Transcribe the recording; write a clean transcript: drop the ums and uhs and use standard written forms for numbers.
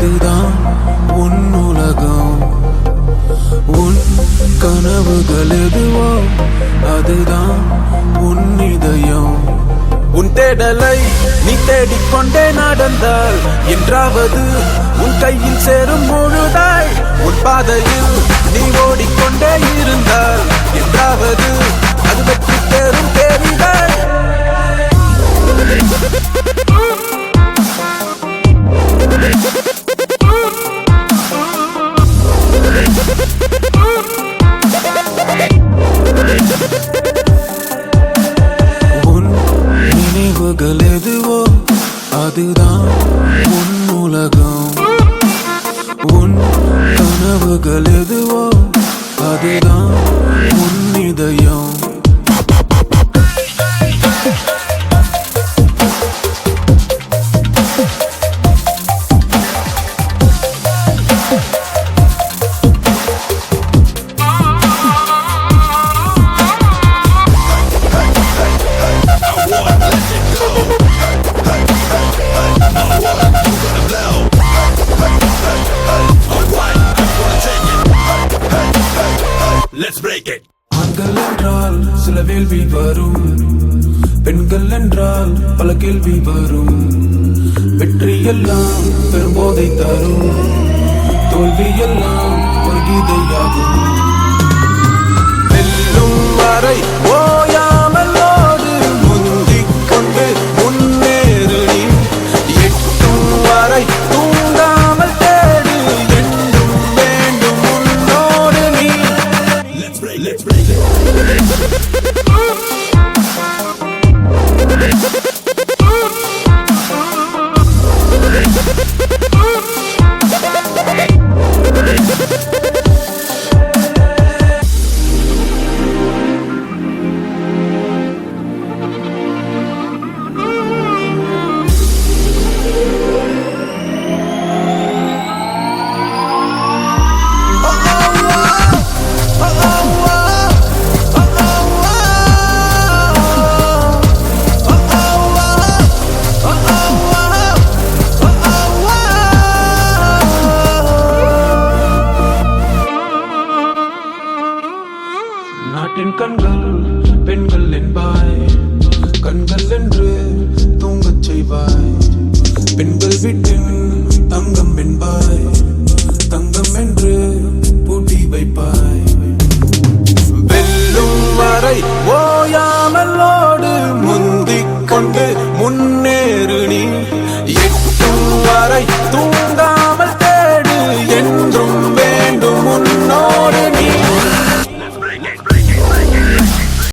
அதுதான் உன் உலகம். உன் கனவுகள் எதுவோ அதுதான் உன் இதயம். உன் தேடலை நீ தேடிக்கொண்டே நடந்தால் என்றாவது உன் கையில் சேரும் முழுதாய். உன் பாதையில் நீ ஓடிக்கொண்டே இருந்தால் என்றாவது அது வெற்றி தேரும் தேரிதாய். உன் நினைவுகள் எதுவோ அதுதான் உன் உலகம். உன் கனவுகள் எதுவோ அதுதான் உன் இதயம். ஆண்கள் என்றால் சில வேள்வி வரும், பெண்கள் என்றால் பல கேள்வி வரும். வெற்றி எல்லாம் பெரும்போதை தரும், தோல்வி எல்லாம் ஒரு கீதையாகும். வெல்லும் வரை ஓயாமல் ஓடு, முந்திக் கொண்டு முன்னேறு நீ. எட்டும் வரை தூங்காமல் தேடு, என்றும் வேண்டும் உன்னோடு நீ. Let's break it. நாட்டின் கண்கள் பெண்கள் என்பாய், கண்கள் என்று தூங்கச் செய்வாய். பெண்கள் வீட்டின் தங்கம் என்பாய், தங்கம் என்று பூட்டி வைப்பாய். வெல்லும் வரை ஓயாமல் ஓடு, முந்திக் கொண்டு முன்னேறு நீ. எட்டும் வரை தூங்கா